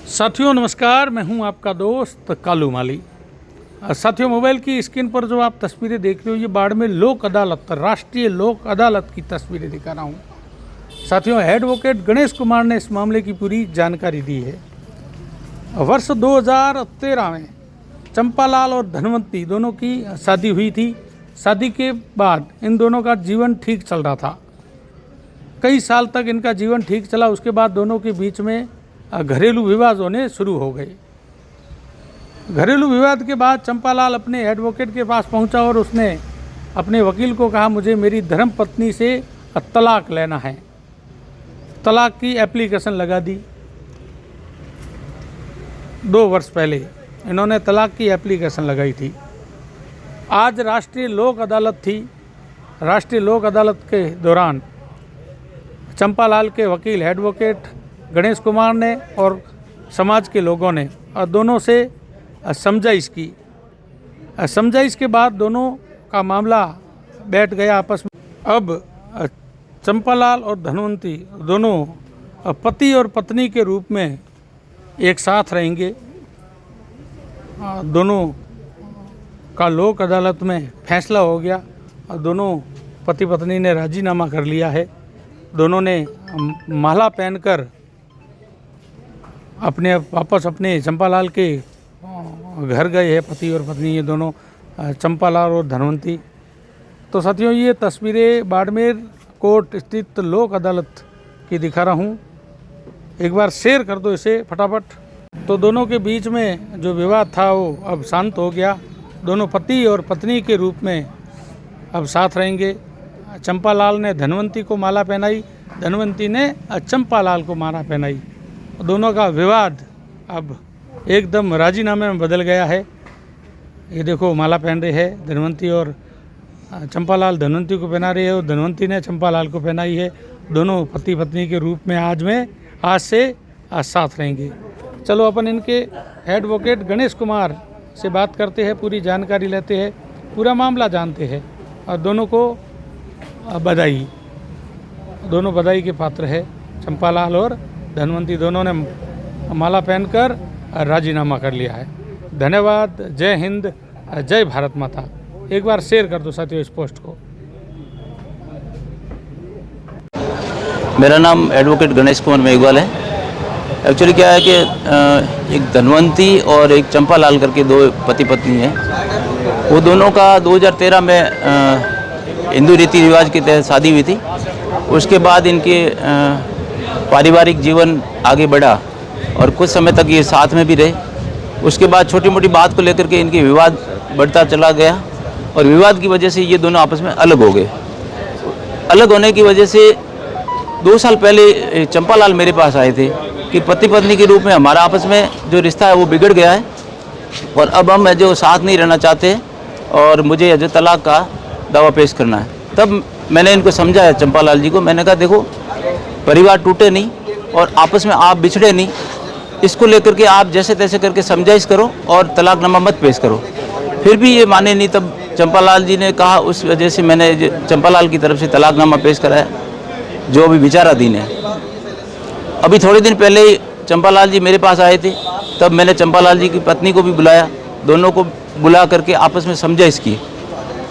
साथियों नमस्कार, मैं हूं आपका दोस्त कालू माली। साथियों, मोबाइल की स्क्रीन पर जो आप तस्वीरें देख रहे हो ये बाड़मेर लोक अदालत, राष्ट्रीय लोक अदालत की तस्वीरें दिखा रहा हूं। साथियों, एडवोकेट गणेश कुमार ने इस मामले की पूरी जानकारी दी है। वर्ष 2013 में चंपालाल और धनवंती दोनों की शादी हुई थी। शादी के बाद इन दोनों का जीवन ठीक चल रहा था। कई साल तक इनका जीवन ठीक चला। उसके बाद दोनों के बीच में घरेलू विवाद होने शुरू हो गए। घरेलू विवाद के बाद चंपालाल अपने एडवोकेट के पास पहुंचा और उसने अपने वकील को कहा, मुझे मेरी धर्म पत्नी से तलाक लेना है। तलाक की एप्लीकेशन लगा दी। 2 वर्ष पहले इन्होंने तलाक की एप्लीकेशन लगाई थी। आज राष्ट्रीय लोक अदालत थी। राष्ट्रीय लोक अदालत के दौरान चंपालाल के वकील एडवोकेट गणेश कुमार ने और समाज के लोगों ने दोनों से समझाइश की। समझाइश के बाद दोनों का मामला बैठ गया आपस में। अब चंपालाल और धनवंती दोनों पति और पत्नी के रूप में एक साथ रहेंगे। दोनों का लोक अदालत में फैसला हो गया और दोनों पति पत्नी ने राजीनामा कर लिया है। दोनों ने माला पहनकर वापस अपने चंपालाल के घर गए हैं। पति और पत्नी ये दोनों, चंपालाल और धनवंती। तो साथियों, ये तस्वीरें बाड़मेर कोर्ट स्थित लोक अदालत की दिखा रहा हूँ। एक बार शेयर कर दो इसे फटाफट। तो दोनों के बीच में जो विवाद था वो अब शांत हो गया। दोनों पति और पत्नी के रूप में अब साथ रहेंगे। चंपालाल ने धनवंती को माला पहनाई, धनवंती ने चंपालाल को माला पहनाई। दोनों का विवाद अब एकदम राजीनामे में बदल गया है। ये देखो, माला पहन रहे हैं धनवंती और चंपालाल धनवंती को पहना रहे हैं और धनवंती ने चंपालाल को पहनाई है। दोनों पति पत्नी के रूप में आज से साथ रहेंगे। चलो अपन इनके एडवोकेट गणेश कुमार से बात करते हैं, पूरी जानकारी लेते हैं, पूरा मामला जानते हैं। और दोनों को बधाई, दोनों बधाई के पात्र है। चंपालाल और धनवंती दोनों ने माला पहनकर राजीनामा कर लिया है। धन्यवाद। जय हिंद, जय भारत माता। एक बार शेयर कर दो साथियों इस पोस्ट को। मेरा नाम एडवोकेट गणेश कुमार मेघवाल है। एक्चुअली क्या है कि एक धनवंती और एक चंपालाल करके 2 पति पत्नी हैं। वो दोनों का 2013 में हिंदू रीति रिवाज के तहत शादी हुई थी। उसके बाद इनके पारिवारिक जीवन आगे बढ़ा और कुछ समय तक ये साथ में भी रहे। उसके बाद छोटी मोटी बात को लेकर के इनके विवाद बढ़ता चला गया और विवाद की वजह से ये दोनों आपस में अलग हो गए। अलग होने की वजह से 2 साल पहले चंपालाल मेरे पास आए थे कि पति पत्नी के रूप में हमारा आपस में जो रिश्ता है वो बिगड़ गया है और अब हम जो साथ नहीं रहना चाहते और मुझे जो तलाक का दावा पेश करना है। तब मैंने इनको समझाया, चंपालाल जी को मैंने कहा, देखो परिवार टूटे नहीं और आपस में आप बिछड़े नहीं। इसको लेकर के आप जैसे तैसे करके समझाइश करो और तलाकनामा मत पेश करो। फिर भी ये माने नहीं। तब चंपालाल जी ने कहा, उस वजह से मैंने चंपालाल की तरफ से तलाकनामा पेश कराया जो अभी विचाराधीन है। अभी थोड़े दिन पहले ही चंपालाल जी मेरे पास आए थे। तब मैंने चंपालाल जी की पत्नी को भी बुलाया, दोनों को बुला करके आपस में समझाइश की।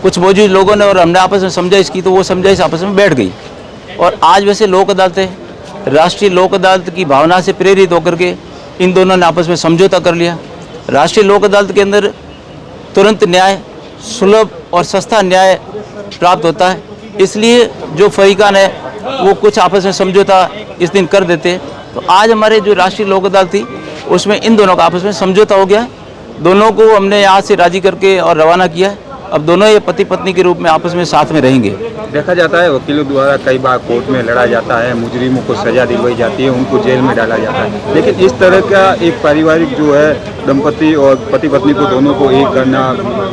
कुछ मौजूद लोगों ने और हमने आपस में समझाइश की तो वो समझाइश आपस में बैठ गई। और आज वैसे लोक अदालत है, राष्ट्रीय लोक अदालत की भावना से प्रेरित होकर के इन दोनों ने आपस में समझौता कर लिया। राष्ट्रीय लोक अदालत के अंदर तुरंत न्याय, सुलभ और सस्ता न्याय प्राप्त होता है। इसलिए जो फरीकान है वो कुछ आपस में समझौता इस दिन कर देते। तो आज हमारे जो राष्ट्रीय लोक अदालत थी उसमें इन दोनों का आपस में समझौता हो गया। दोनों को हमने यहाँ से राजी करके और रवाना किया है। अब दोनों ये पति पत्नी के रूप में आपस में साथ में रहेंगे। देखा जाता है वकीलों द्वारा कई बार कोर्ट में लड़ा जाता है, मुजरिमों को सजा दिलवाई जाती है, उनको जेल में डाला जाता है। लेकिन इस तरह का एक पारिवारिक जो है दंपति और पति पत्नी को दोनों को एक करना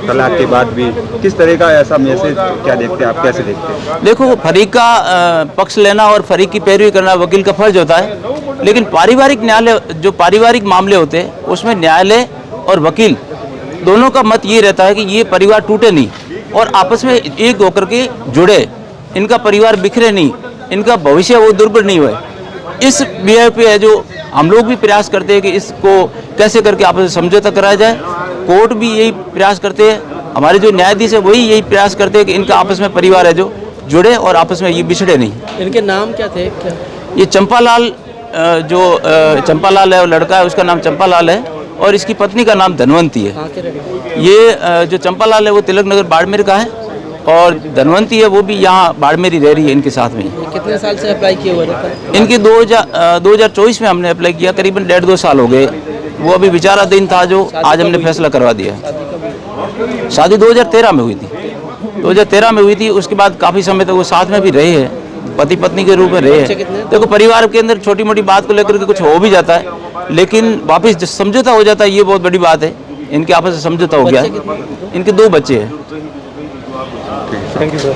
तलाक के बाद भी, किस तरह का ऐसा मैसेज क्या देखते हैं आप, कैसे देखते हैं? देखो, फरीक का पक्ष लेना और फरीक की पैरवी करना वकील का फर्ज होता है। लेकिन पारिवारिक न्यायालय, जो पारिवारिक मामले होते हैं उसमें न्यायालय और वकील दोनों का मत ये रहता है कि ये परिवार टूटे नहीं और आपस में एक होकर के जुड़े, इनका परिवार बिखरे नहीं, इनका भविष्य वो दुर्बल नहीं हुए। इस विषय पे है जो हम लोग भी प्रयास करते हैं कि इसको कैसे करके आपस में समझौता कराया जाए। कोर्ट भी यही प्रयास करते हैं, हमारे जो न्यायाधीश है वही यही प्रयास करते हैं कि इनका आपस में परिवार है जो जुड़े और आपस में ये बिछड़े नहीं। इनके नाम क्या थे? क्या ये चंपालाल चंपालाल है, वो लड़का है उसका नाम चंपालाल है और इसकी पत्नी का नाम धनवंती है। कहाँ के रहने? ये जो चंपालाल है वो तिलक नगर बाड़मेर का है और धनवंती है वो भी यहाँ बाड़मेर ही रह रही है इनके साथ में। ये कितने साल से अप्लाई किए हुए थे? इनकी 2024 में हमने अप्लाई किया, करीबन 1.5-2 साल हो गए। वो अभी विचाराधीन था जो आज हमने फैसला करवा दिया। शादी 2013 में हुई थी, 2013 में हुई थी। उसके बाद काफ़ी समय तक वो साथ में भी रहे हैं, पति पत्नी के रूप में रहे हैं। देखो परिवार के अंदर छोटी मोटी बात को लेकर के कुछ हो भी जाता है, लेकिन वापस जो समझौता हो जाता है ये बहुत बड़ी बात है। इनके आपस में समझौता हो गया है। इनके 2 बच्चे हैं। Thank you sir.